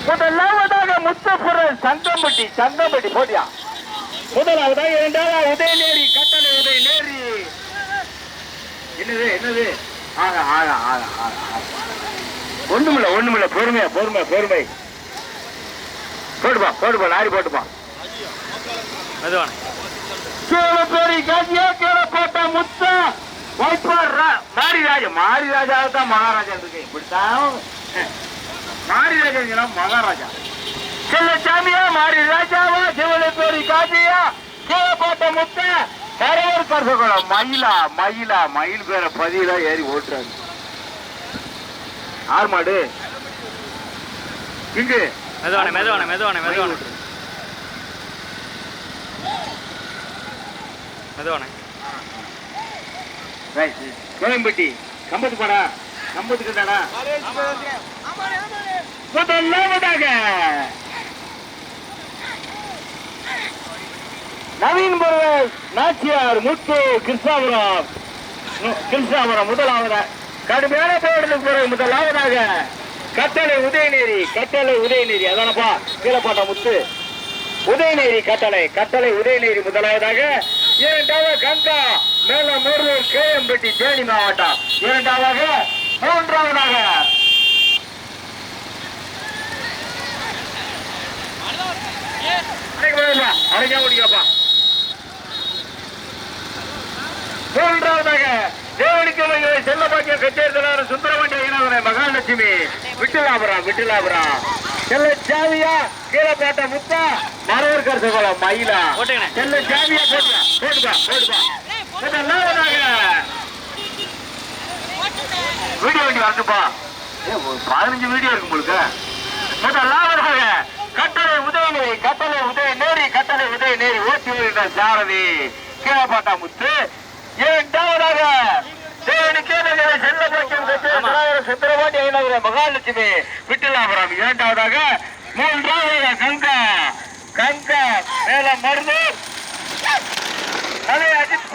முதலாவதாக முத்தபுரம் சங்கம்பட்டி போட்டியா முதலாவதாக இரண்டாவது உதயநேரி கட்டளை உதயநேரி என்னது ஒண்ணுமில்ல பொறுமையா பொறுமை போடுப்பா லாரி போட்டுப்பா பேரி காசியா கீழே போட்ட முத்த மாரிராஜாவை தான் மகாராஜா இருக்கு இப்படித்தான் மாரிராஜா மகாராஜா செல்லசாமியா மாரிராஜாவா சிவனை பேரி காசியா கீழே போட்ட முத்த கரையூர் கரசகுளம் மயில் பேர பதிலா ஏறி ஓட்டுறாங்க ஆறு மாடு இங்கு மெதுவான கோயம்பட்டி கம்பத்து பாடா கம்பத்துக்கு தானா முதலாவதாக நவீன் நாச்சியார் முத்து கிருஷ்ணாபுரம் முதலாவதாக கடுமையான போடுறதுக்கு பிறகு முதலாவதாக கட்டளை உதயநேரி அதானப்பா கீழப்பாட்டா முத்து உதயநேரி கட்டளை உதயநேரி முதலாவதாக இரண்டாவது கங்கா மேல மூர்வூர் கேஎம்பட்டி தேனி மாவட்டம் இரண்டாவதாக மூன்றாவதாக அடைக்க முடியாப்பா மூன்றாவதாக தேவனிக்கவைகளை செல்லப்பாக்கிய கச்சேரித்தலைவர் சுந்தரவண்டி ஐநாதனை மகாலட்சுமி விட்டுலாபுரம் செல்ல சாவியா கீழப்பாட்ட முத்தா மரவர் கரசகுளம் மயிலா செல்ல சாவியா போட்டுப்பா வீடியோ வண்டி வரட்டுப்பா 15 வீடியோ இருக்கு உங்களுக்கு முதலாவதாக கட்டளை உதயநேரி ஓட்டி வருகின்ற சாரதி கீழப்பாட்டா முத்து இரண்டாவதாக சுந்தரபாண்டி ஐநாதனை மகாலட்சுமி விட்டுலாபுரம் இரண்டாவதாக மூன்றாவதாக கங்கா மேல மருந்து மலை அஜித்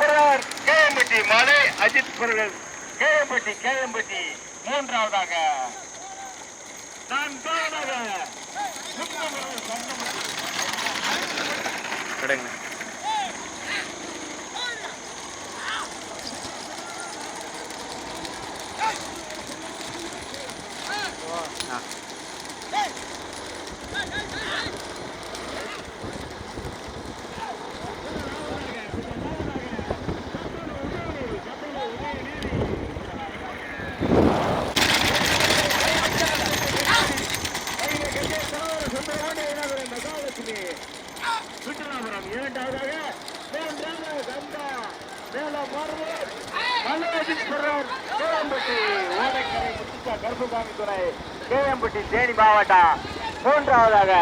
புரர் கேஎம்பட்டி மூன்றாவதாக கேஎம்பட்டி தேனி மாவட்டம் மூன்றாவதாக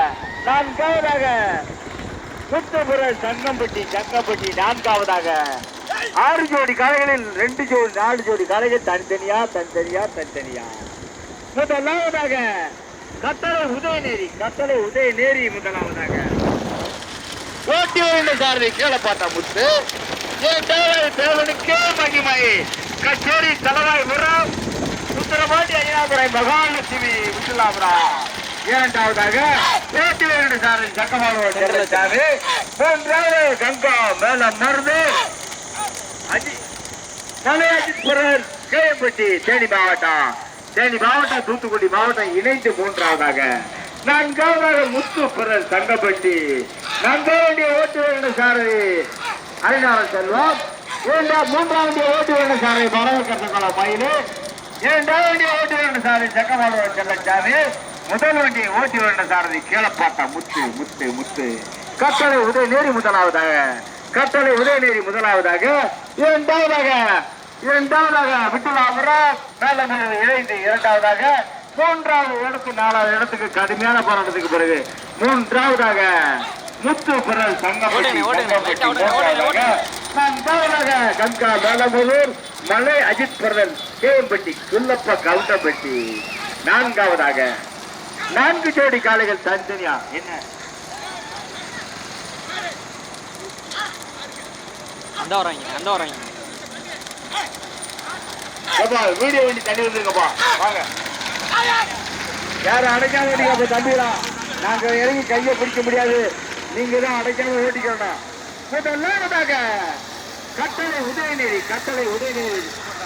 நான்காவதாக முத்தபுரம் சங்கம்பட்டி நான்காவதாக 6 ஜோடி காளைகளில் 4 ஜோடி காளைகள் தனித்தனியா முதலாவதாக கட்டளை உதயநேரி முதலாவதாக ஓட்டி வருகின்ற சாரதி கீழப்பாட்டா முத்து தேவனுக்கே மகிமை. கச்சேரி தலவாய் உரம் சுந்தரபாண்டி ஐயாபுரை மகாலட்சுமி விட்டுலாபுரா. இரண்டாவதாக பேட்டிலிருந்து சார் சக்கமானவர் செல்லச்சாமி. மூன்றாவது கங்கா மேல மருந்து மலையாஜித்புரர் கேஎம்பட்டி தேனி மாவட்டம் தூத்துக்குடி மாவட்டம் இணைந்து மூன்றாவதாக. நான்காவதாக முத்து பிறர் தங்கப்பட்டி. நான்காவது ஓட்டு வேண்டும் சாரதி அரிநாதன் செல்வம். மூன்றாவது ஓட்டு வேண்டும் சாரதி பரவக்கரசகுளம் மயிலு. இரண்டாவது ஓட்டு வேண்டும் சாரதி சக்கமானவர் செல்லச்சாமி. முதல் வண்டியை ஓட்டி வேண்டும் சாரதி கீழப்பாட்டா முத்து முத்து முத்து. கட்டளை உதயநேரி முதலாவதாக. இரண்டாவதாக விட்டுலாபுரம் மேல இணைந்து இரண்டாவதாக. மூன்றாவது இடத்துக்கு நாலாவது இடத்துக்கு கடுமையான போராட்டத்துக்கு பிறகு மூன்றாவதாக முத்து பிறல் சங்கப்பட்டி. நான்காவதாக கங்கா மேலமூர் மலை அஜித் பிறல் கேஎம்பட்டி குல்லப்ப கவுண்டப்பட்டி. நான்காவதாக 4 ஜோடி காளைகள் தனித்தனியா. என்ன வீடியோ வண்டி தண்ணி வந்துருங்கப்பா. வாங்க, யாரும் அடைக்காம ஓட்டிக்கப்ப தம்பிடா. நாங்க இறங்கி கையை பிடிக்க முடியாது, நீங்க தான் அடைக்காம ஓட்டிக்கணும். முதலாவதாக கட்டளை உதயநேரி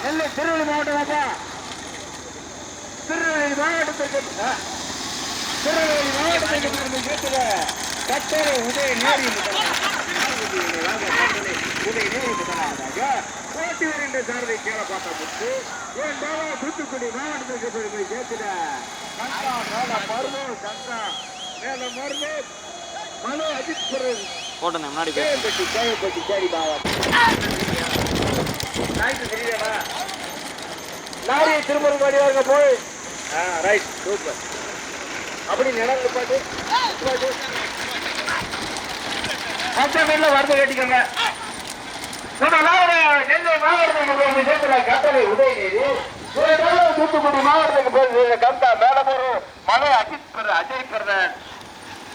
நெல்லை திருவள்ளூர் மாவட்டமாப்பா. திருநெல்வேலி மாவட்டத்திற்கு கட்டளை உதயநேரி முதலாவதாக போட்டி வருகின்ற சாரதி கீழப்பாட்டா முத்து. தூத்துக்குடி மாவட்டத்திற்கு போய் சேர்த்துட கங்கா மேல மருந்து மலை அஜித்புரன் முன்னாடி கேஎம்பட்டி சேரி மாவட்டம். லாரியை திரும்ப வாடிவாங்க போய். Right, super. அப்படி நிலந்து பாட்டு பச்சைமீன்ல வறுத்து கட்டிக்கோங்க. நெல்லை மாவட்டத்துக்கு சேர்த்துல கட்டளை உதயநேரி. தூத்துக்குடி மாவட்டத்துக்கு போய் கந்தா மேலமூர் மலை அஜய் பெறன்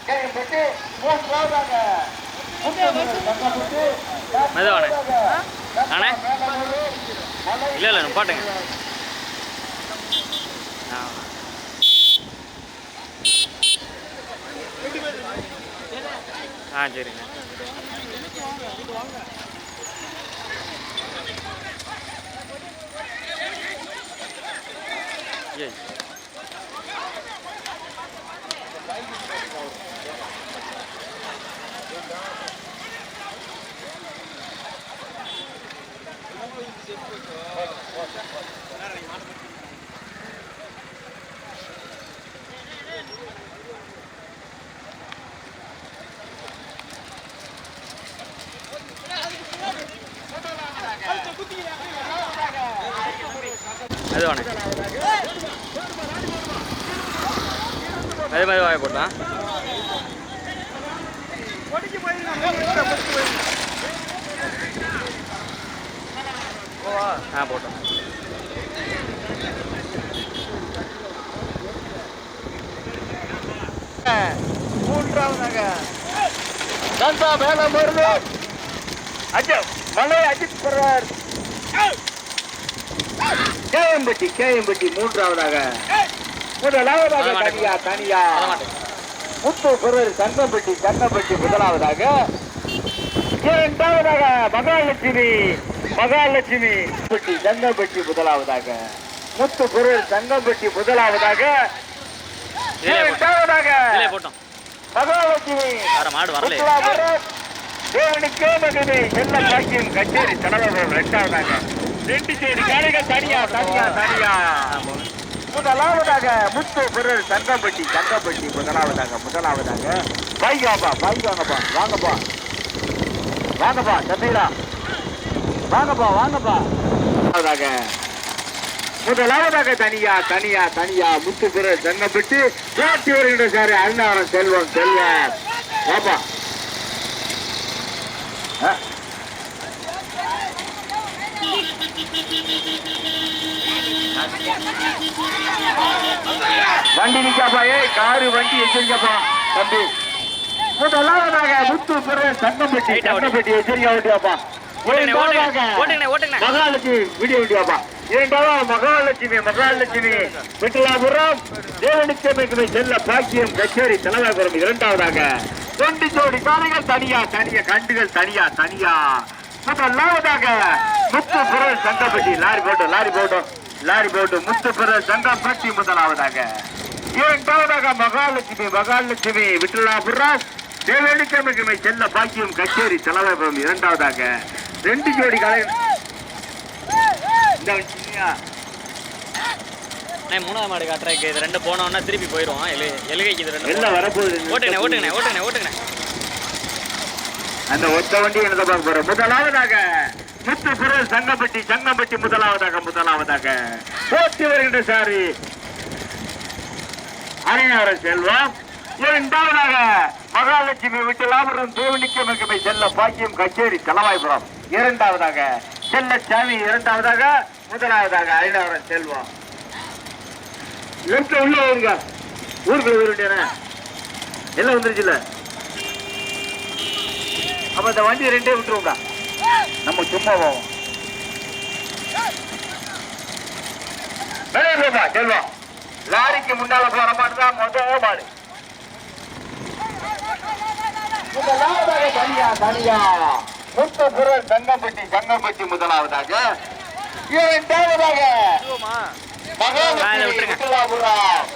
கேஎம்பட்டி. மூன்றாவதாக இல்ல பாட்டுங்க. சரிங்க. அதே மாதிரி வாய போட்டான். போட்டோம். மூன்றாவதாக கங்கா மேல மருந்து மலை அஜித் பெறார் கேஎம்பட்டி. மூன்றாவதாக முதலாவதாக தனியா முத்து பெறர் சங்கப்பட்டி முதலாவதாக. இரண்டாவதாக மகாலட்சுமி சங்கப்பட்டி முதலாவதாக. முத்து பெறர் சங்கப்பட்டி முதலாவதாக. இரண்டாவதாக மகாலட்சுமி தேவனுக்கே மகிமை செல்ல காட்சியின் கச்சேரி தலைவர். இரண்டாவதாக 2 ஜோடி காளைகள் தனியா. முதலாவதாக முத்து பெறர் சங்கப்பட்டி முதலாவதாக. வாங்கப்பா தம்பீரா, வாங்கப்பா. முதலாவதாக தனியா முத்து பெறர் சங்கப்பட்டி. போட்டி வருகின்ற சார் அருணாவரம் செல்வம் வாப்பா. வண்டி நிக்காப்பா. காரு வண்டி எச்சரிக்கப்பா தம்பி. முதலாவதாக முத்து பெறர் சங்கப்பட்டி எச்சரிக்கா ஓட்டியாப்பா. ஓட்டுங்கண்ணே ஓட்டுங்கண்ணே ஓட்டுங்கண்ணே. மகாலட்சுமி வீடியோப்பா. இரண்டாவது மகாலட்சுமி விட்டலாபுரம் தேவனுக்கு செல்ல பாக்கியம் கச்சேரி தலைவாபுரம். இரண்டாவதாக 2 ஜோடி காலைகள் தனியா கண்டுகள் தனியா. முதலாவதாக முத்துப்புரல் சங்கப்பட்டி லாரி போட்டு முத்துப்புரல் சங்கப்பட்டி முதலாவதாக. இரண்டாவதாக மகாலட்சுமி விட்டலாபுரம் தேவனுக்கு செல்ல பாக்கியம் கச்சேரி தலைவாபுரம். இரண்டாவதாக 2 ஜோடி காலைகள். மூணாவது மாடு காட்டுறதுக்கு இது 2 போனோம்னா திருப்பி போயிடும். எலுகைக்கு இது 2 எல்லாம் வரப்போகுது. ஓட்டுங்கண்ணே. அந்த ஒத்த வண்டி என்ன பார்க்க போறோம். முதலாவதாக முத்துப்புரல் சங்கப்பட்டி முதலாவதாக போட்டி வருகின்ற சாரி அரையார செல்வம். இரண்டாவதாக மகாலட்சுமி விட்டலாபுரம் தேவனிக்கு செல்ல பாக்கியம் கச்சேரி தலைவாய்புரம். இரண்டாவதாக செல்லச்சாமி. இரண்டாவதாக முதலாவதாக அரையார செல்வம். உள்ள வருங்க. ஊருக்குள்ள வருண்டேன எல்லாம் வந்துருச்சுல்ல. அப்ப இந்த வண்டி 2 விட்டுருவோம்டா. நம்ம சும்மா போவோம். செல்வம் லாரிக்கு முன்னால போற மாட்டுதான் முதல் மாடு. தனியா முத்துப்புரல் சங்கப்பட்டி முதலாவதாக. இரண்டாவதாக மகாலட்சுமி விட்டலாபுரம்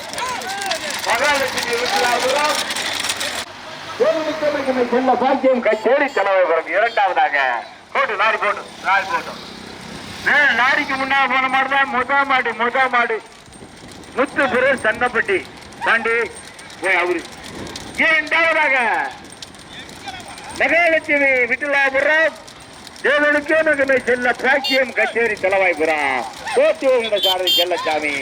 செல்ல பாக்கியம் கச்சேரி தலைவாபுரம். இரண்டாவதாக லாரி போட்டோம். லாரிக்கு முன்னாடி போன மாடுதான் மொத மாடு முத்துப்புரல் சங்கப்பட்டி தாண்டி அவரு. இரண்டாவதாக மகாலட்சுமி விட்டலாபுரம் தேவனுக்கு செல்ல பாக்கியம் கச்சேரி தலைவாய்புரம். போட்டி வருகின்ற சாரதி செல்லச்சாமி.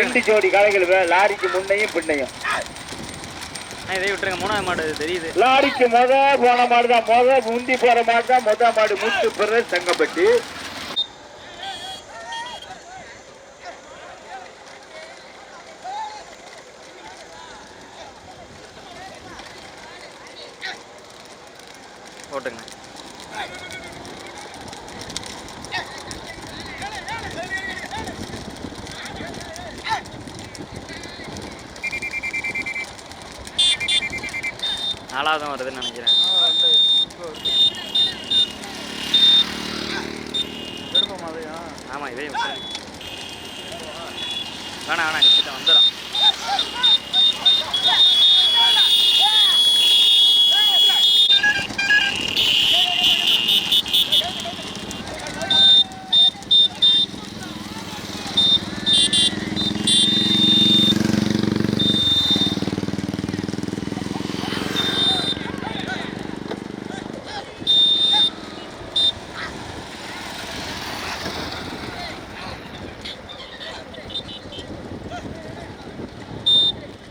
2 ஜோடி காளைகள் லாரிக்கு முன்னையும் பின்னையும். இதை விட்டுருங்க. மூணாவது மாடு தெரியுது. லாரிக்கு போன மாடுதான் முந்தி போற மாடுதான் மொத மாடு முத்துப்புரல் சங்கப்பட்டி. ஓட்டுங்க. நாலாவதும் வருதுன்னு நினைக்கிறேன். ஆமாம் இதே வேணாம் நிச்சயம் வந்துடும்.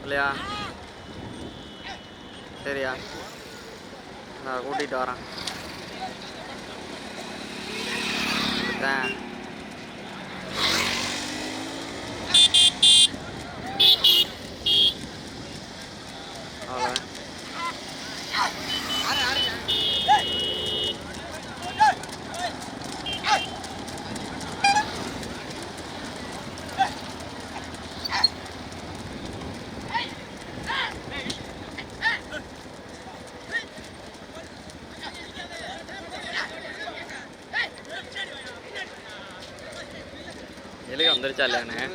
இல்லையா? சரியா, நான் கூட்டிகிட்டு வரேன். அவ்வளோ எலுகை வந்துருச்சா இல்லையாண்ணே?